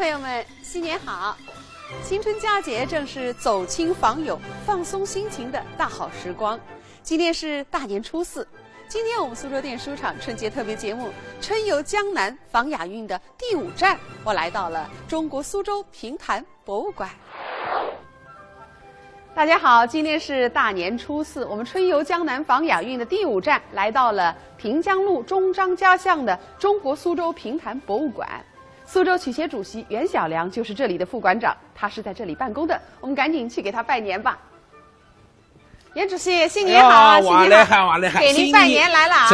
朋友们，新年好！新春佳节正是走亲访友、放松心情的大好时光。今天是大年初四，今天我们苏州店书场春节特别节目《春游江南访雅韵》的第5站，我来到了中国苏州评弹博物馆。大家好，今天是大年初四，我们春游江南访雅韵的第5站，来到了平江路中张家巷的中国苏州评弹博物馆。苏州曲协主席袁小良就是这里的副馆长，他是在这里办公的，我们赶紧去给他拜年吧。袁主席，新年好！新年好，新年好！给您拜年来了啊！主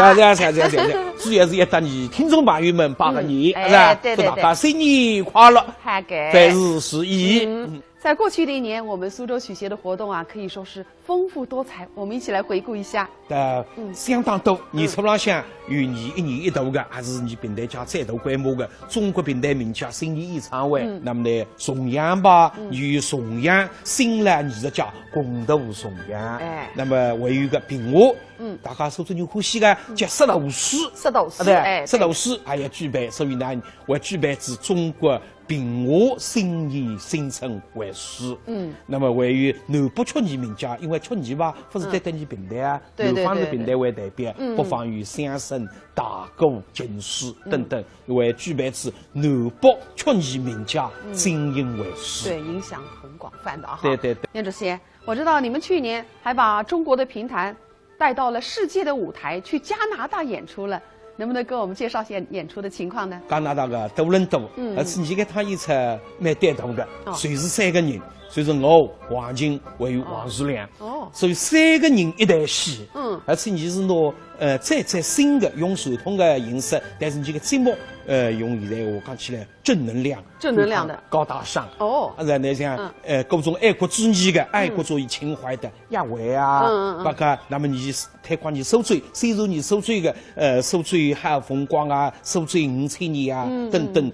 要是要给你听众朋友们拜个年，是吧？对，祝大家新年快乐，万事如意。在过去的一年，我们苏州曲协的活动啊，可以说是丰富多彩。我们一起来回顾一下。相当多。年初朗向有你一年一度的，还是你平台家最大规模的中国平台名家新年演唱会。那么呢，重阳吧，与重阳新来艺术家共度重阳。那么还有个平话，大家苏州人欢喜的叫石头诗，石头诗还要举办，所以呢，我举办自中国平话新年新春会诗。那么还有南北曲艺名家，因为曲艺吧，不是单你平台啊，南方的平台为代表，北方有相声、大鼓、京戏等等，还举办自南北曲艺名家精英会诗。对，影响很广泛的啊。对。袁主席，我知道你们去年还把中国的评弹带到了世界的舞台，去加拿大演出了。能不能跟我们介绍些演出的情况呢？加拿大的多伦多，而且你给他演出蛮带动的，随是3个人，所以说我、王晶还有王树良，所以3个人一台戏，而且你是拿再新的用传统的形式，但是你这个节目用现在我讲起来正能量的高大上然后像各种爱国主义的、爱国主义情怀的亚会啊，包括那么你推广你受罪，虽然你受罪的受罪海风光啊，受罪5000年啊等等，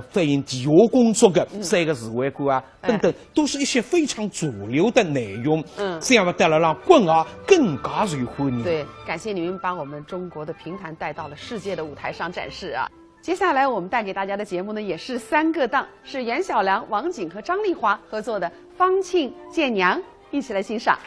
反映地下工作的3个示威馆啊等等，都是一些非常主流的内容。这样带来让滚儿更加受欢迎。对，感谢你们把我们中国的评弹带到了世界的舞台上展示啊！接下来我们带给大家的节目呢，也是3个档，是袁小良、王景和张丽华合作的《方庆见娘》，一起来欣赏。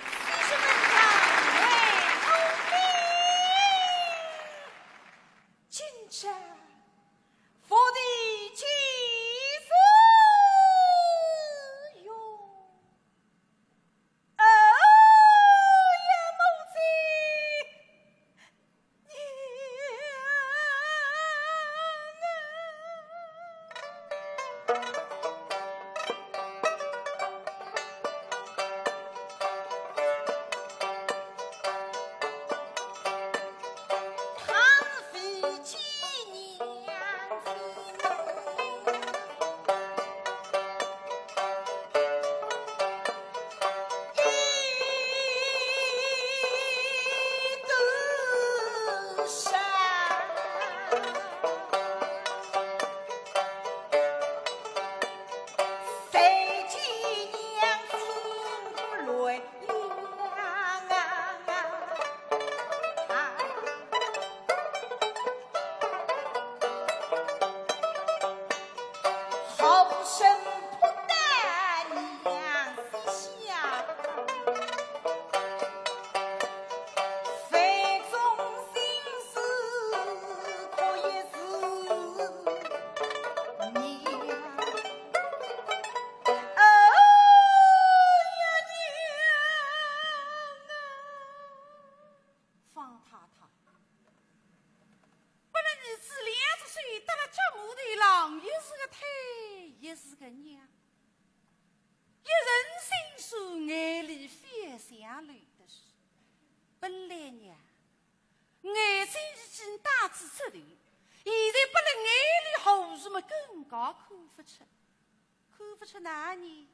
看不出哪年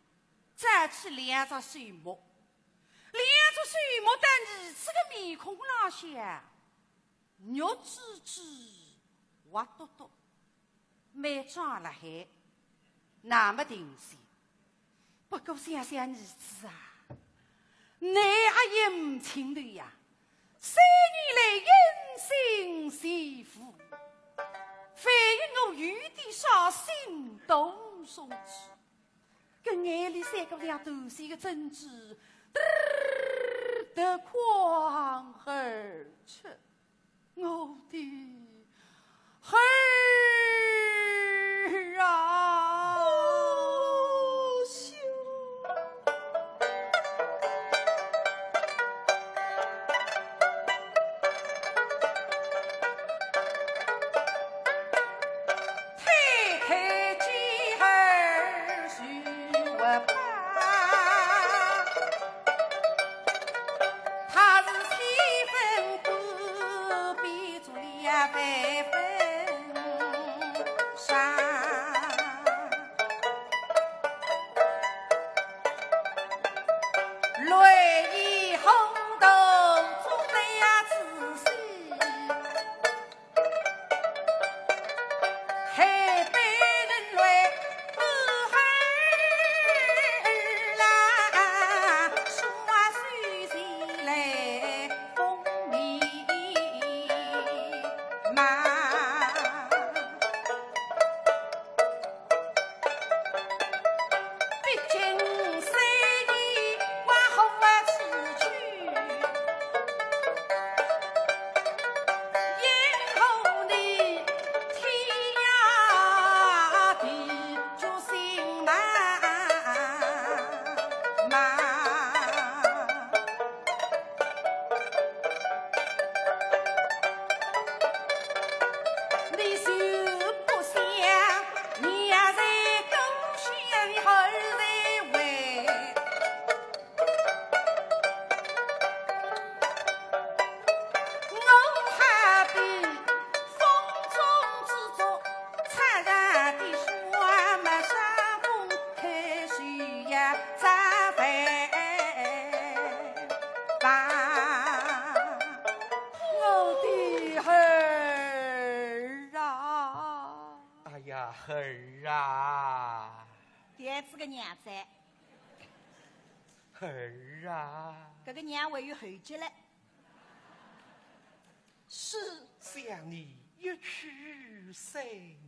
再去2只水墨，但儿子的面孔朗向肉滋滋，滑嘟嘟，蛮装了海，那么定些。不过想想儿子啊，你也有母亲的呀，3年来恩信媳妇，反而我有点伤心动送去，跟眼里三个两头些个珍珠，得狂而去，我的孩儿啊！孩儿啊，第子个娘子，孩儿啊，这个娘还有后脚嘞。是想你一去3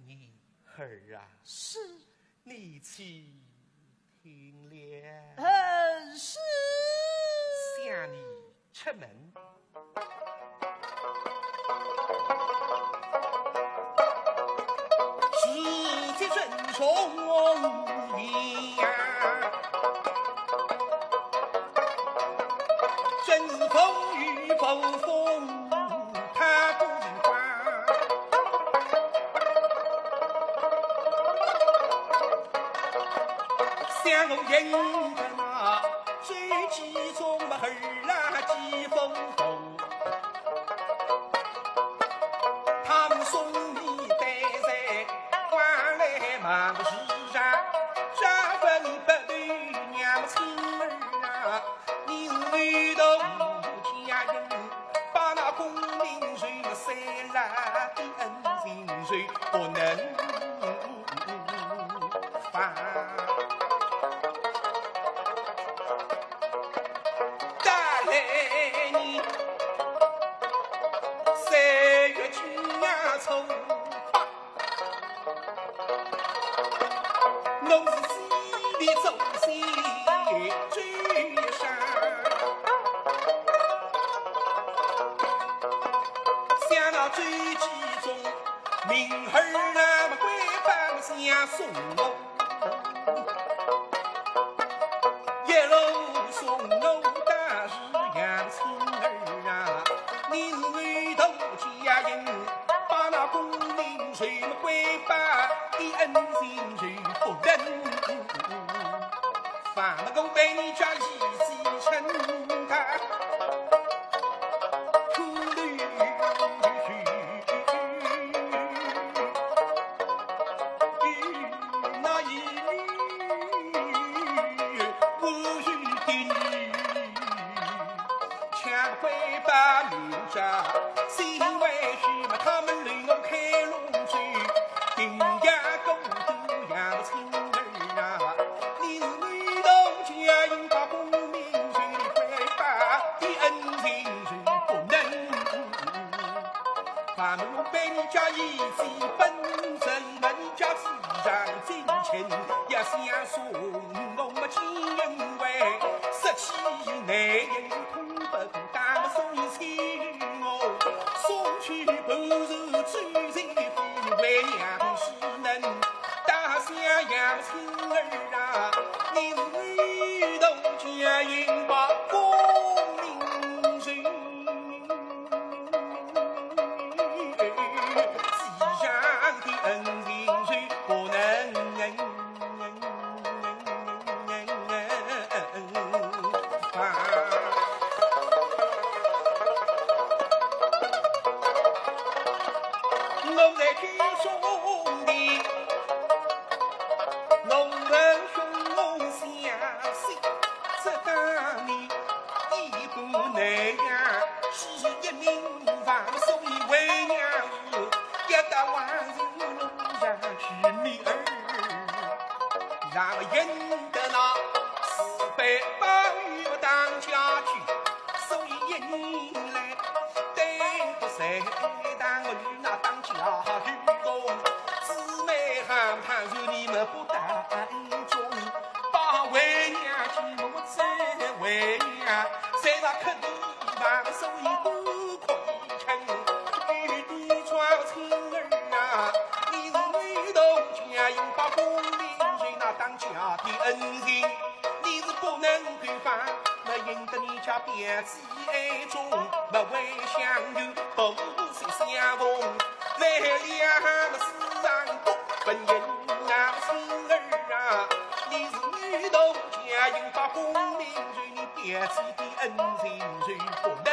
年，孩儿啊，是你去听了。是想你出门。重云呀，真是风雨风风他不花，像我人的那最集中嘛儿垃圾风风，他们送你带在关来忙事。不能放，带来你3月春呀秋八，侬是西里走西追山，想到最集中。明儿那么归班下送我，一路送我但是杨青儿啊，你是女头家人，把那功名谁么归班的恩情谁不能反了我为你家一起承担。心为许嘛，他们领我开龙舟，定呀公主养亲儿啊，你是女童家应把功名谁回报的恩情谁不能？反正我被你家一起奔，怎么你家自然金钱？也想送我们金位，17男人痛不苦，打不送一千我，送去半寿追随父为娘是能大想养亲儿啊，你是女童家应把功名谁？西上的恩情谁不能我在听兄弟，我们兄相惜，这当年一步难呀，是一名房，所以为娘子一打万人弄下去女儿，让我赢得那480元当家具，所以一年来对不谁当我与那当家具中，姊妹喊他说你们不带中，把为娘寂寞再为娘，在那客地方所以不亏称，与你装亲儿啊，你是女童家应把功名谁那当家的恩情，你是不能对方，那赢得你家别子爱中，不为相遇不是相逢，来两个世上不分人啊亲儿啊，你是女童家应把功名谁你别子的恩情谁不能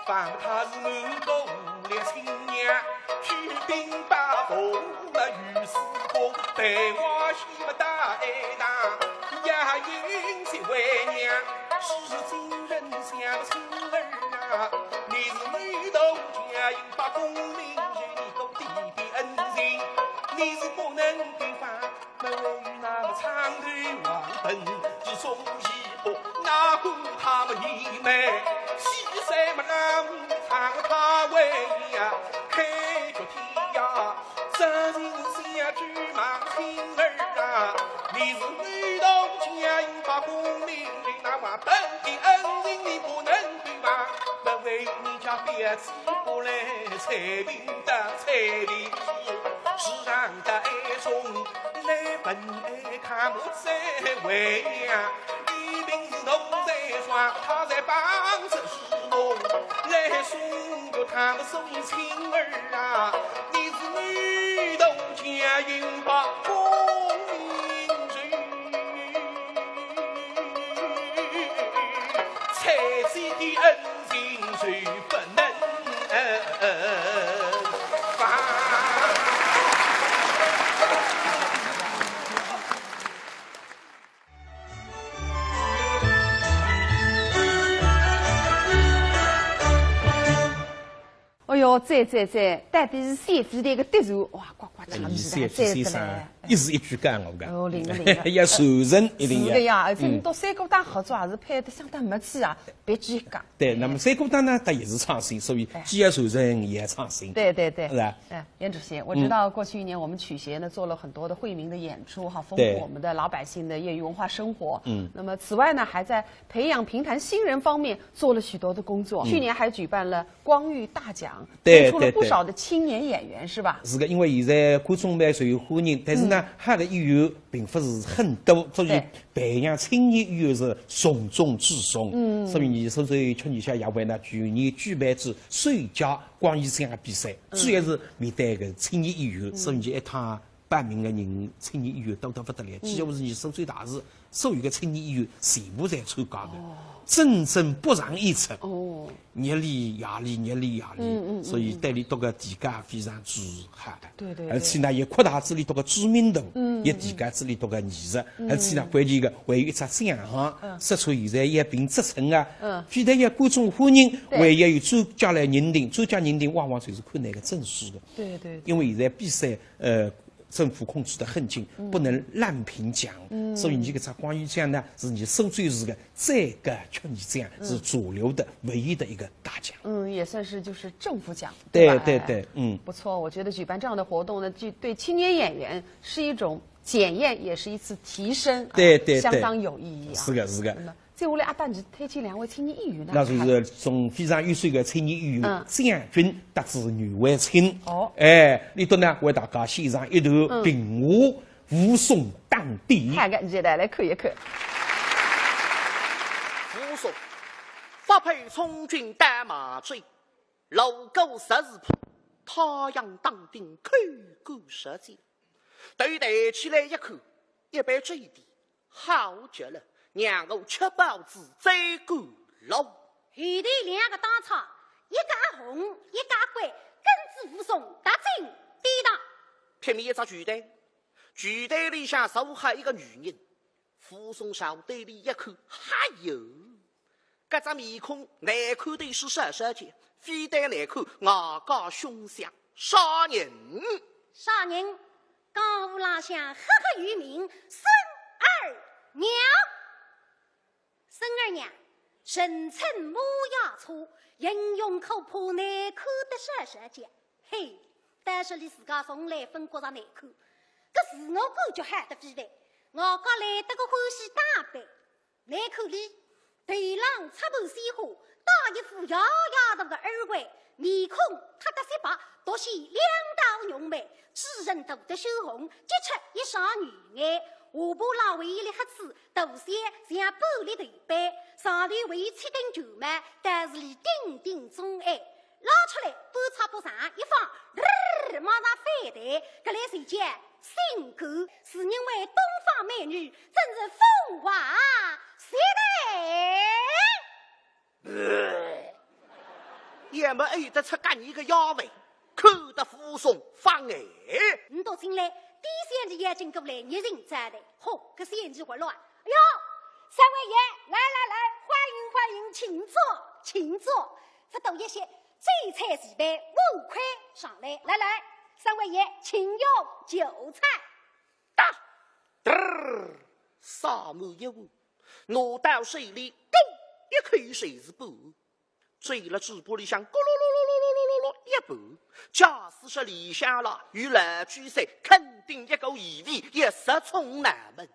放他是男童烈亲娘，去兵把风了与世公，对我媳妇大爱大，也应是为娘，是今人相亲儿啊，你是女童家应把功名谁你都弟的恩情，你是不能对方，没为与那么长腿王本是送西坡，哪顾他们一妹西山么那唱他为呀，开着天呀，真人下去忙亲儿啊，你是女童家应把功名谁那么本的恩情你不能对吧？不为你家别子不来彩屏的彩礼，世上的爱中来本爱看不在为娘，一定是同在双，他在帮着是梦，来送给他们送一亲儿啊，你是女童家应把功名谁才子的恩情谁不能放？哎哟，在，到底是三姊弟个得手，哇，呱呱唱起来，再得来。一字一句讲我讲，哦，灵个，要传承一定要。是个呀，而且你到三姑档合作也是配得相当默契啊，别只讲。对，那么三姑档呢，它也是创新，所以既要传承也要创新。对，是吧？袁主席，我知道过去一年我们曲协呢做了很多的惠民的演出，哈，丰富我们的老百姓的业余文化生活。那么此外呢，还在培养评弹新人方面做了许多的工作。去年还举办了光裕大奖，推出了不少的青年演员，是吧？是的，因为现在观众蛮受欢迎，但是呢，他的演员并不是很多，所以培养青年演员是重中之重。所以所以去年像亚会呢，去年举办至最佳光裕奖比赛，主要是面对个青年演员，所以一趟报名的人，青年演员多得不得了。几乎是你所最大是所有的青年演员全部在参加的。真正不让一出，热力压力，所以对你这个提价非常之好的。对。而且呢，也扩大这里这个知名度，也提高这里这个艺术，而且呢，关键个为一只奖项，说出现在一并职称啊，非常有观众欢迎，还要有专家来认定，专家认定往往就是看那个证书的。对。因为现在比赛，政府控制得很紧，不能滥评奖。所以你这个关于奖呢，是你收最是个这个曲艺奖是主流的唯一的一个大奖。也算是就是政府奖。对对对，不错。我觉得举办这样的活动呢，对青年演员是一种检验，也是一次提升，对，相当有意义啊。是的，是的。接下来阿达，你推荐2位青年演员呢？那就是从非常优秀的青年演员蒋军得知余伟清。你都呢为大家献上一段评话，附送当地。看看，现在来看一看。附送发配从军担马追，楼沟十字铺，太阳当顶口骨舌尖。对待起来一看，一杯醉的好极了。让我吃包子再过路。后头2个当场，一家红，一家贵，跟子附送，达进抵挡。偏偏一只巨队里向手下一个女人，附送小队里一看，还有，搿只面孔难看的是蛇蛇姐，非但难看，外加凶相，杀人。江湖浪向赫赫有名，孙二娘。孙二娘身乘马牙车，英勇可怕，难看的蛇姐。嘿，但是你自家从来分觉上难看，搿自我感觉喊得非凡。我家来得个欢喜打扮，难看里头浪插头鲜花，戴一副摇摇头的耳环，面孔塌得雪白，独显2道浓眉，只人头的羞红，结出一双女眼。下巴浪围一粒黑子，大腮像玻璃头般，上头围七根球毛，但是里顶顶钟爱，捞出来半叉不上一放，马上翻台，搿来谁见性感，是因为东方美女真是风华绝代。也没爱得出干一个丫鬟，看得附送放眼。你到进来。第三日眼睛过来，一人站台，嚯，搿三日活乱！哎呦，三位爷，来，欢迎，请坐。这都一些醉菜齐备，5块上来，来，三位爷，请用酒菜。撒满一碗，拿到水里，咕一口水是补，醉了嘴巴里向咕噜噜噜噜噜噜噜一补。假使是李香了，与老居士肯定一个疑味，也十冲难门。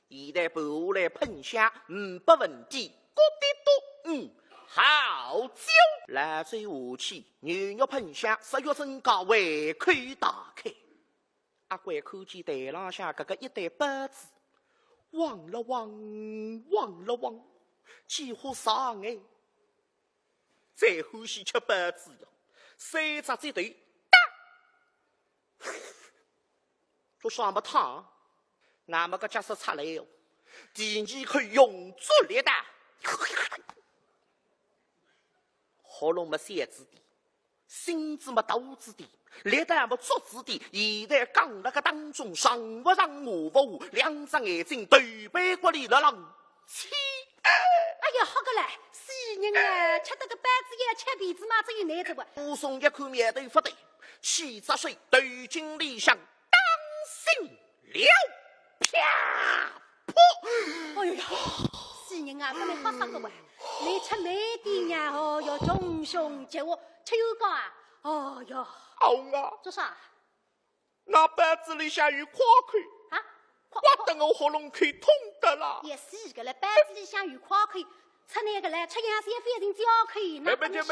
现在补下来喷香，500文的，咕滴多，好酒。来醉下去，牛肉喷香，10月增高，胃口打开。阿贵看见台浪向这个一对包子，望了望，几乎傻眼。最欢喜吃包子哟。3只这对，做什么汤？那么个假设出来哟，第2可以用足力的，喉咙没嗓子的，心子没肚子的，力的没足子的，现在讲那个当中，上不上下不下，2只眼睛对背过里了浪气。哎呀，好个嘞！死人啊！吃得个包子也吃鼻子嘛，只有难做啊！武松一看面对不对，7只水对镜里向当心了，啪噗！哎呀，死人啊！这来好啥个哇？来吃慢点呀！哦哟，中凶结我吃油糕啊！哦哟，红啊！做啥？那包子里向有夸口啊！我等我喉咙可以痛的啦！也是个了，包子里向有夸口。吃那个来，吃洋菜反正只要可以。没问题，我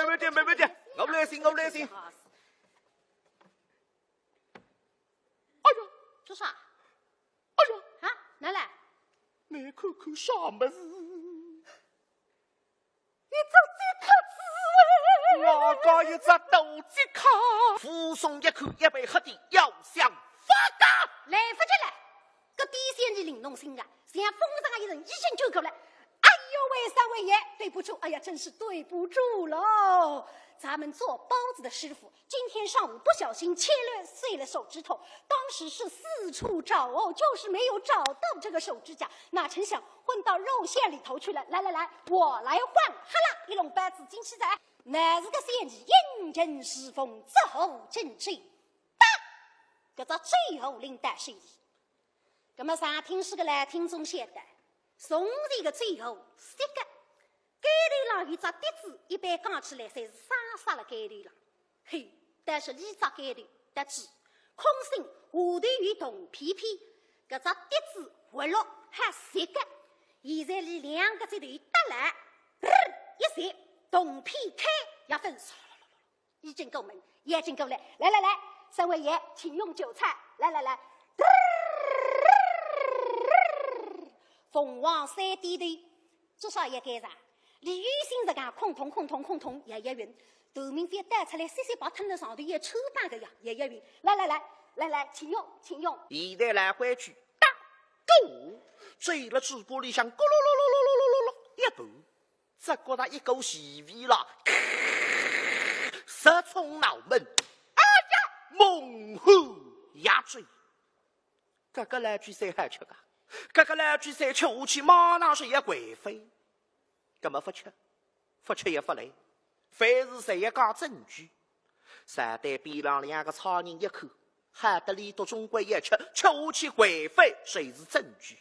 来心。哎呀，做啥？哎呀，啊，哪来？你看看啥么子？一只鸡壳子，我家一只斗鸡壳。附送一看，一杯喝的要想发达。来不及了，这第3日领动性啊，像风上的一人，一声就口了。3位爷，对不住，哎呀，真是对不住喽！咱们做包子的师傅，今天上午不小心碎了手指头，当时是四处找哦，就是没有找到这个手指甲，哪成想混到肉馅里头去了。来，我来换，哈啦，一笼包子进去宰，乃是个仙女认真侍奉，之后正睡。这这最后领导水利。那么上听是个来听众写的，从这个最后四个街头上有只碟子，一般讲起来才是沙沙的街头上。嘿，但是里只街头得知空心下头有铜皮皮，搿只碟子活络还四个，现在里两个这头搭来，一闪，铜皮开要分手。已经够门，已经够了。来，三位爷，请用酒菜。来，凤凰三点头，至少也该啥？李玉新这个空通也匀，头明飞带出来，细细把吞在上头也抽半个呀，也匀。来，请用。现在来回去打鼓，醉了嘴巴里向咕噜噜噜噜噜噜噜一步，只觉得一股气味了。十冲脑门，哎呀，猛虎压嘴！这个来句谁还吃个？这个来句谁吃下去，马上是也贵妃。怎么不吃也不来。凡是谁也讲证据，三对边上两个苍蝇一口，喊得里头中国一吃下去贵妃，谁是证据？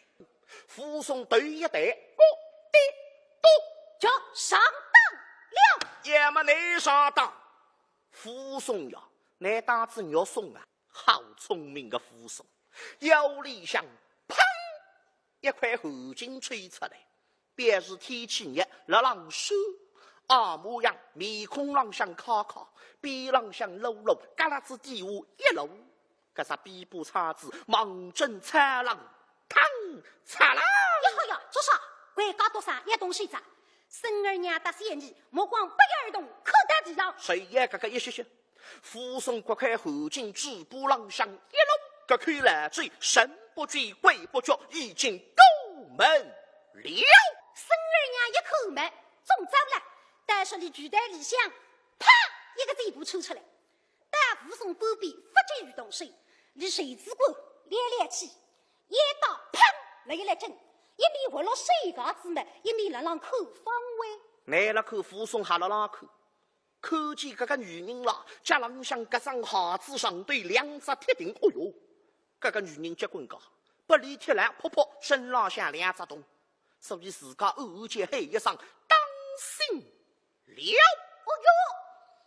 扶送对一对，就上当了。也么你上当？扶送呀，你当子要送啊！好聪明的扶送，腰里向砰一块后颈吹出来，便是天气热了浪手，二模样面孔浪向卡卡，鼻浪向露露，嘎啦子地下一露，搿啥鼻部叉子忙阵擦浪，汤擦啦！呀，做啥？回家多啥？一东西子。孙儿娘的仙女，目光不约而动，可得地上。谁也个一些，扶送各块后颈嘴巴浪向一弄，个口来嘴，神不追鬼不觉，已经够门了。孙儿娘一口门，总走了。但是你举在里向，啪一个嘴巴抽出来，但扶送不必不至于动手，你谁之过连气，一刀砰来一来震。一面活了水嘎子们，一面来让口方位。来了口扶送下了那口，看见这个女人了，家浪向隔上下子上对两只铁钉。哦哟，这个女人结棍个，不离铁栏扑身浪向两只洞，所以自家偶然间嘿一声当心了。哦哟，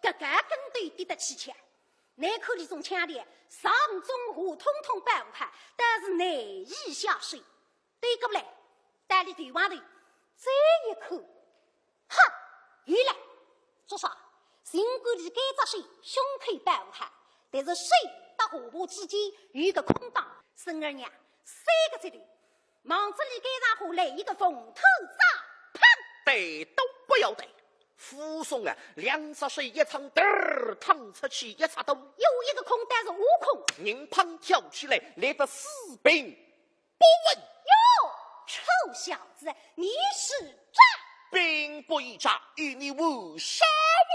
这个跟对滴得起强，内口里种强烈，上中下通通摆不开，但是内意下水，对个不来。带里对往里这一口，哼，有了，做啥？尽管里改着水，胸口摆不开，但是水到下巴之间有一个空档。孙儿娘三个这里，忙子里改上下来一个风头炸，砰！对，都不要对。扶送啊，两只水一撑嘚淌出去，一插兜，有一个空，但是无空，人砰跳起来，来得四平不稳。哟！臭小子，你是诈！兵不以诈，与你无杀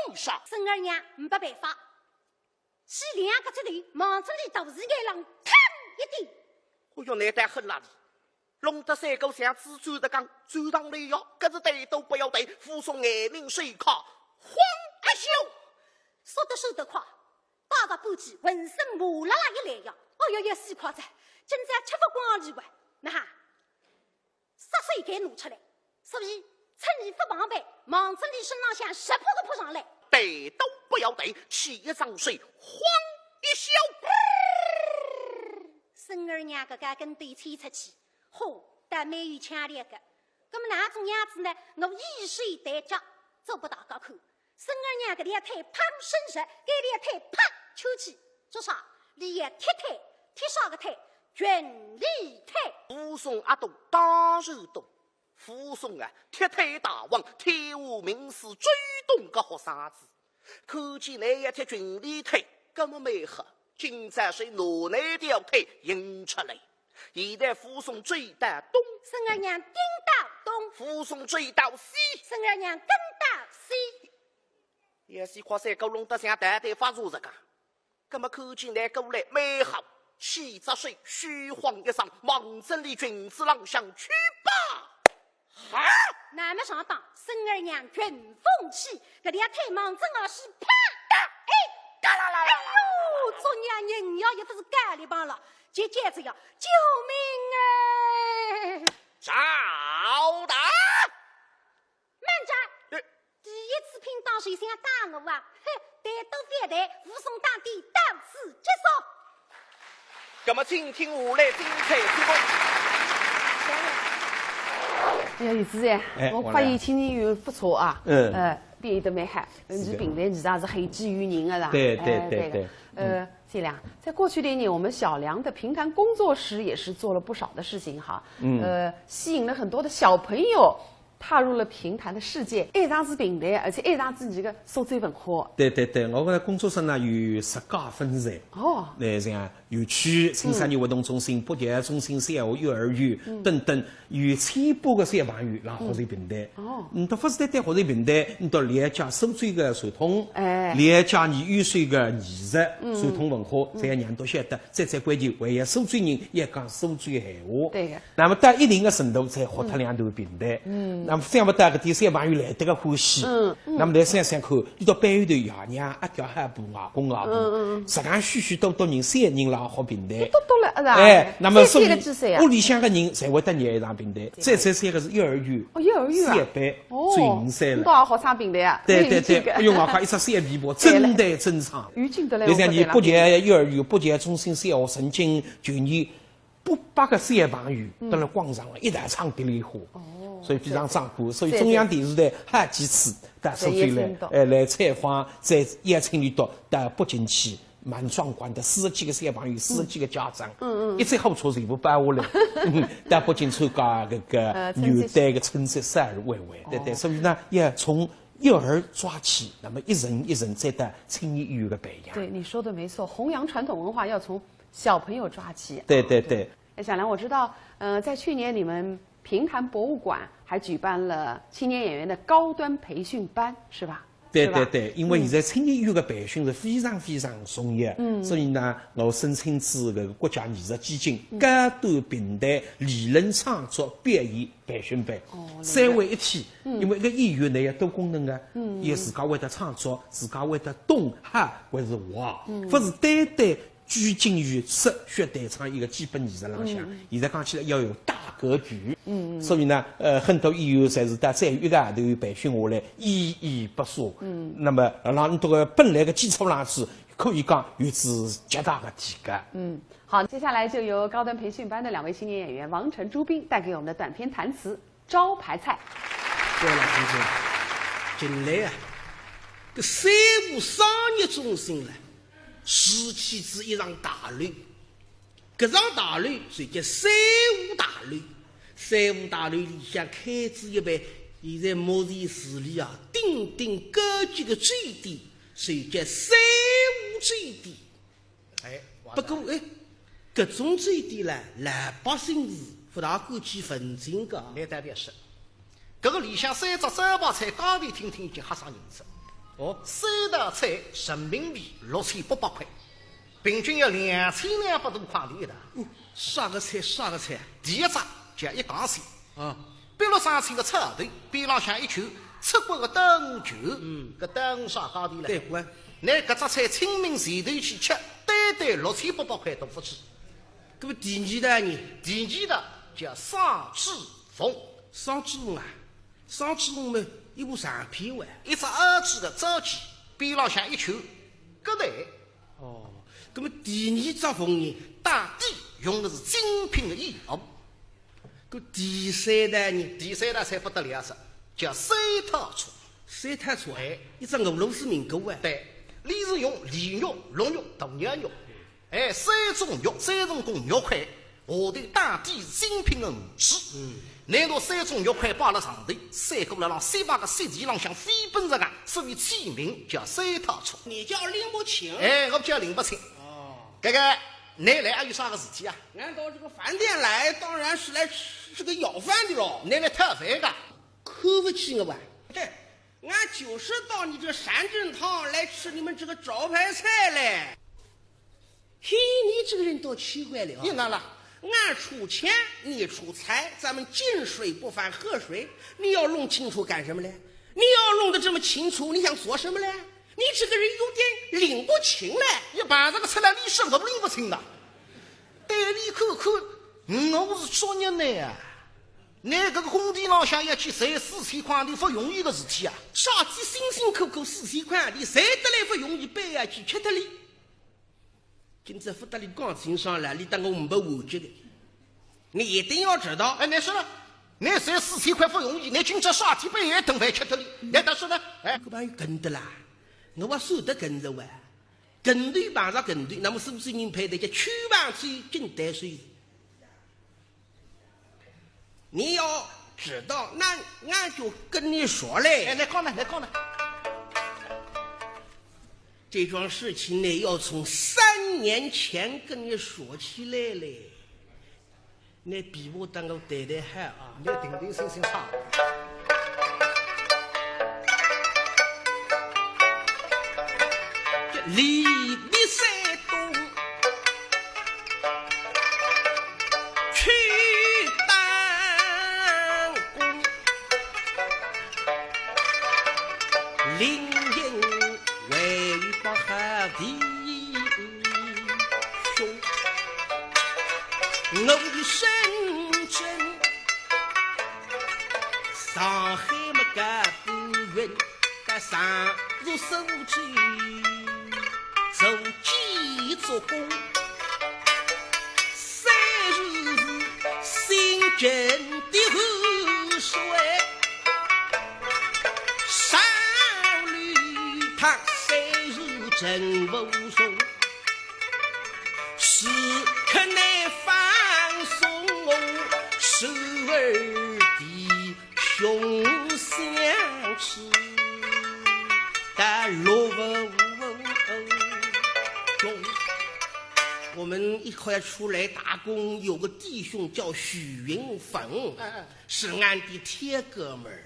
无杀。孙儿娘没办法，是两个这里忙子里都是个人，砰一滴。哎呦，那带狠了！弄得三狗像蜘蛛的刚，走上来呀，可是对都不要对，扶送眼明水卡，慌一笑，说得手得快，打着步机，浑身麻辣辣一来呀！哦哟哟，死夸子，真在吃不光里哇！那哈。杀水给弄出来，所以趁你不防备，忙子里身上像石破个扑上来，对都不要对，起一张水，慌一笑，孙儿娘个跟对吹出去，嚯，但没有强烈个，那么哪种样子呢？我以水代脚，做不到高口。孙儿娘个两腿砰伸直，给两腿啪抽起，做啥？你也踢腿，踢啥个腿？全力腿，扶送阿东当然懂，扶送啊，铁腿大王，天下名士最懂个学生子，看见那一踢全力腿，根本没喝，今朝谁拿那条腿引出来？现在扶送追到东，孙儿娘盯到东，扶送追到西，孙儿娘跟到西，也是夸三狗弄得像蛋蛋发热这个，那么看见那狗来没好。气着水，虚晃一声，忙阵里君子浪向去吧！哈！那么上当，孙儿娘卷风起，这两腿忙阵而是啪！哎，嘎啦啦！哎呦，作娘人要也不是干了帮了，接着要救命找打！慢着，第一次拼当谁想打我啊？哼，带都反对，武松当地到此结束。那么请听我来精彩之功。哎呀，李主任，我发现青年园不错啊。变得蛮好，你平台其实也是很寄予人的啦。对。这样，在过去的一年，我们小梁的评弹工作室也是做了不少的事情哈。吸引了很多的小朋友踏入了评弹的世界，爱上是平台，而且爱上是这个苏州文化。对，我们工作室呢有10家分站。那像园区、青少年活动中心、保健中心、三河幼儿园等等，有1000多个小朋友来学习评弹。你到不是单单学习评弹，你到了解苏州的传统，了解你玉水的艺术、传统文化，才让人都晓得。最关键，还要苏州人也讲苏州的闲话。对的。那么到一定的程度，才学脱2段评弹。那么想不到搿点小朋友来得个欢喜。那么来想想看，你到班里头爷娘一条海布、外公外婆，实际许多人3人来学评弹。多了是吧？那么3个几岁啊？屋里向的人才会得热爱上评弹。再3个是幼儿园。幼儿园啊。4班，最5岁了。多少学唱评弹啊？对，哎呦，我讲一只3皮包，真弹真唱。语境得来。你像你保健幼儿园、保健中心小学，曾经就年800个小朋友到了广场上一大场蝶莲花。所以非常壮观，所以中央电视台还几次到苏州来采访，在邀请你到北京去，蛮壮观的，40几个小朋友，40几个家长，一只好车全部摆下来，到北京参加这个元旦的春节生日晚会，对，所以呢，要从幼儿抓起，那么一人一人再到青年园的培养。对，你说的没错，弘扬传统文化要从小朋友抓起。对。小梁，我知道，在去年你们评弹博物馆还举办了青年演员的高端培训班，是吧？对，因为现在青年园的培训是非常重要，所以呢，我申请至这个国家艺术基金高端评弹理论创作表演培训班，3位一体。因为一个演员呢要多功能的，也自家会得创作，自家会得动还会是画，不是单单拘谨于说学弹唱一个基本艺术浪向，现在讲起来要有大格局。所以呢，很多演员侪是在1个号头培训下来，依依不舍。那么让你这个本来的基础上去，可以讲有之极大的提高。好，接下来就由高端培训班的2位青年演员王晨、朱斌带给我们的短篇弹词《招牌菜》。各位老先生，近来啊，这三无商业中心呢，拾起之一场大乱。搿场大乱就叫三无大乱。三无大乱里向开支一般，现在目前市里啊，鼎鼎高级的最低，就叫三无最低。不过搿种最低呢，老百姓是不大敢去分清的。来代表是，搿个里向3只招牌菜，刚才听已经吓上人子。3道菜人民币6800块，平均要2200多块钿一道。啥个菜？第一只叫一缸水比如上菜个车后头，边浪向一球出国个灯球，搿灯啥价钿了？对，我拿搿只菜清明前头去吃，单6800块都不止。搿么第二道呢？第二道叫双翅凤。双翅凤啊，双翅凤嘛，一部长片哇，一只2指的招鸡，边浪向一球疙瘩。搿么第2只凤呢？打底用的是精品的衣服。搿第3道呢？第3道菜不得了是，叫三套菜。三套菜，一只俄罗斯名锅啊。对，里是用梨肉、鹿肉、大羊肉，3种肉，3种共肉块，下头打底是精品的鱼翅。难道3种肉块摆辣上头，3个辣3把个石地浪向飞奔着个，所以起名叫三套菜。你叫林伯清？我叫林伯清。这个你来还有啥个事体啊？俺到这个饭店来，当然是来吃个要饭的喽。你来讨饭的，可不起我吧？俺就是到你这山珍堂来吃你们这个招牌菜嘞。嘿，你这个人多奇怪了。你哪了？俺出钱，你出财，咱们近水不犯河水。你要弄清楚干什么嘞？你要弄得这么清楚，你想做什么嘞？你这个人有点拎不清嘞。一般这个出来历史都拎不清的。袋里口口，我是作业呢啊！你这个工地上向要去赚4000块的不容易的事体啊！啥子辛辛苦苦4000块的，谁得来不容易背下去吃得哩？今朝不得你讲清爽了，你当我没误解的。你一定要知道，哎，你说呢？你赚4000块不容易，你今朝啥体背也顿饭吃得哩？你倒是呢？哎，这帮人跟的啦，我说得跟着玩，跟队帮上跟队，那么是不是人配的叫曲棒水进淡水？你要知道，那俺就跟你说嘞。哎，来讲呢，来讲呢。这桩事情呢，要从3年前跟你说起来嘞。你比我当我带带喊啊，你定定声声唱。这离别山东去当工，领营为报下弟兄，我的深圳上海没干不远，但上入手机做几做工，3日新镇的河水，上绿堂3日真不松，时刻难放松，时而弟兄相持，但落中，我们一块出来打工，有个弟兄叫许云峰，是俺的铁哥们儿。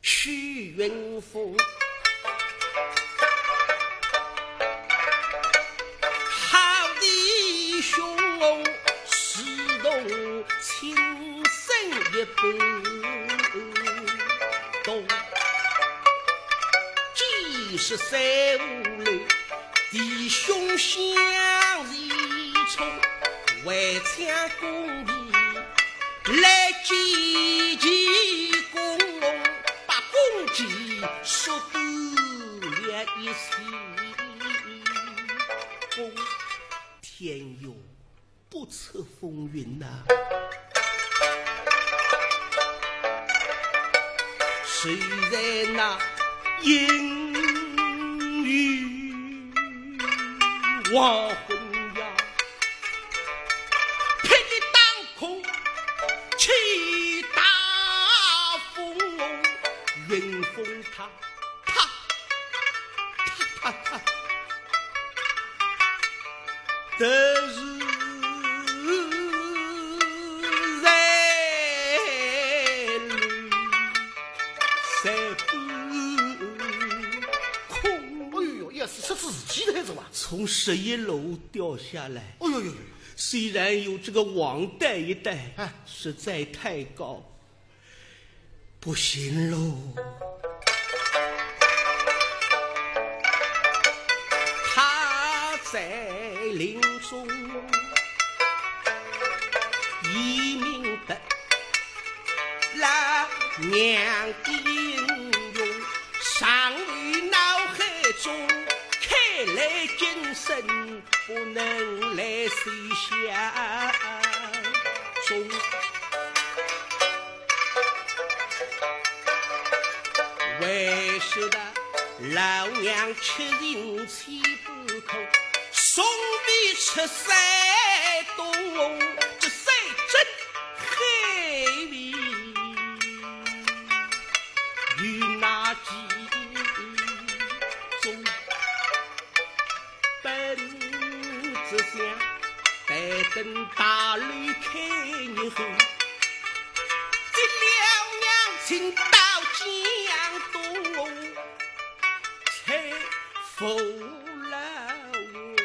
许云峰，好弟兄，始终情深一不即使3、5里弟兄相依从，为抢公义来积极公，把公绩说得了一些。公天有不测风云呐、谁在那阴雨黄昏呀，霹雳当空起大风，云峰它的日是自己的走啊！从11楼掉下来。哎呦呦呦！虽然有这个网带一带，实在太高，不行喽。他在林中已明白老娘的英勇，尚于脑海中。来今生不能来谁相中，为什么老娘吃人气不口，送笔吃山东，这山真黑味与那几只想待等大吕开日后，这了娘亲到江东，才服老娘。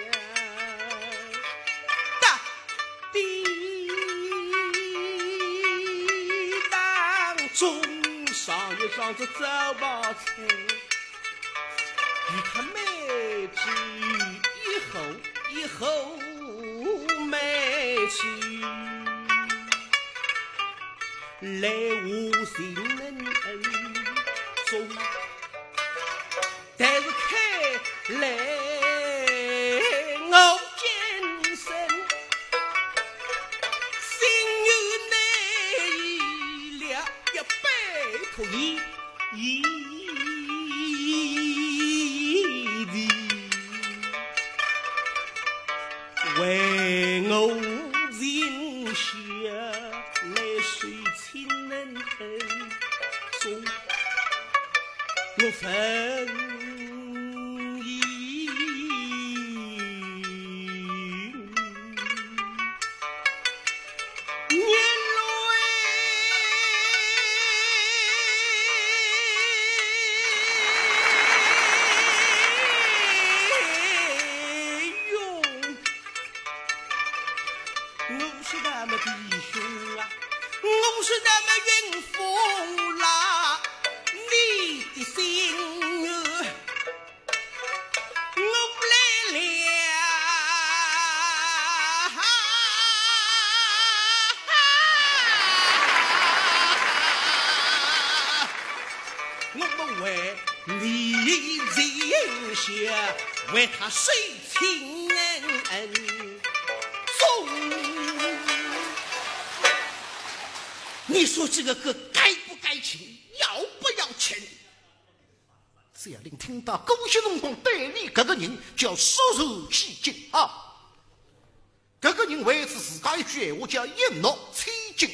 大地当中上一上这早把菜，他美去以后美去，来无心中，但是看来我今生心有难以了，要拜托伊。为我人下来水清能中，我分意年来我是那么弟兄啊，我是那么孕妇啦，你的心儿我来了，我们为你人下为他谁情恩你说这个歌该不该请，要不要请？只要您听到狗血龙光对你这个人，就要肃然起敬啊！这个人为此自家一句话叫一诺千金。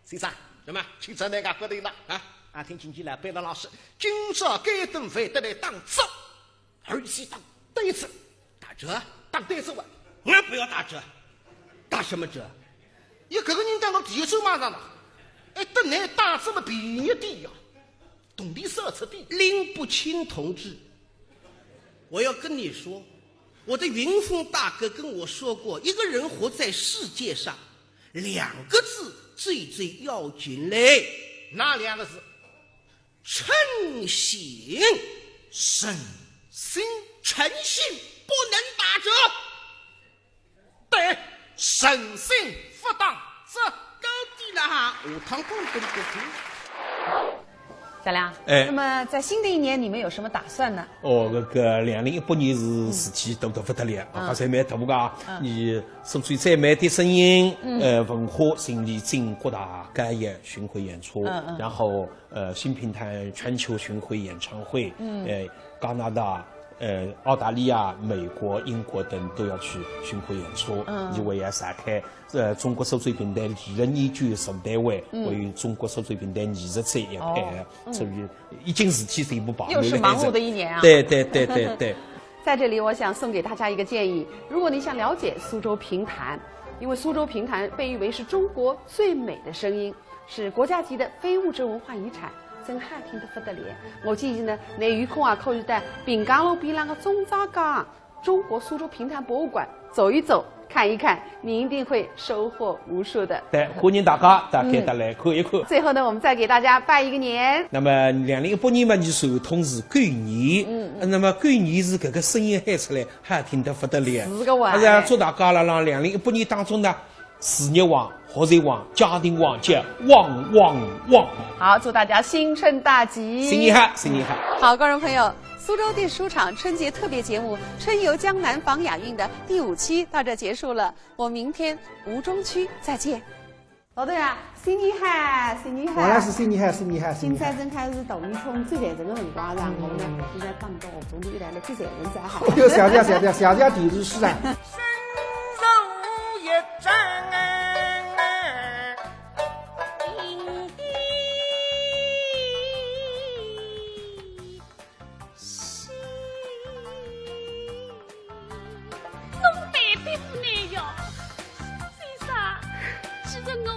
先生，什么？请在那个歌队了啊！听进去了，贝勒老师，今朝该顿饭得来当走，而且当对子，打折，当对子吧。我不要打折，打什么折？有这个人当我第一手马上了。得来打这么便宜点呀，懂得奢侈的。林不清同志，我要跟你说，我的云峰大哥跟我说过，一个人活在世界上，2个字最要紧嘞。哪2个字？诚信。诚信，诚信不能打折。对，诚信不当这。到底了哈，下趟小梁，那么在新的一年你们有什么打算呢？这个2018年是事体多得不得了，发展蛮大噶。你所以在蛮的声音，文化胜利整各大街业巡回演出，然后新平台全球巡回演唱会，加拿大。澳大利亚、美国、英国等都要去巡回演出。你为要上海中国手嘴平台2年举承单位为中国手嘴平台20岁一派，所以已经事体全部办。又是忙碌的一年啊！对。在这里，我想送给大家一个建议：如果你想了解苏州评弹，因为苏州评弹被誉为是中国最美的声音，是国家级的非物质文化遗产。真好听得不得了！我建议呢，你有空啊，可以在滨江路边上的中章港中国苏州评弹博物馆走一走、看一看，你一定会收获无数的。对，欢迎大家来看一看。最后呢，我们再给大家拜一个年。那么2018年嘛，你传统是狗年，那么狗年是这个声音喊出来，好听得不得了。4个碗。是祝大家了，让2018年当中呢。事业旺、学业旺、家庭旺季旺旺旺！好，祝大家新春大吉！新年好，新年好！好，观众朋友，苏州电视书场春节特别节目《春游江南访雅韵》的第5期到这结束了，我明天吴中区再见。老队啊，新年好，新年好！当然是新年好，新年好！新财神开始大运冲最财神的辰光，然后呢，现在当到学中都一来了最财神才好。小家地主是啊。身手一张。先生，其实我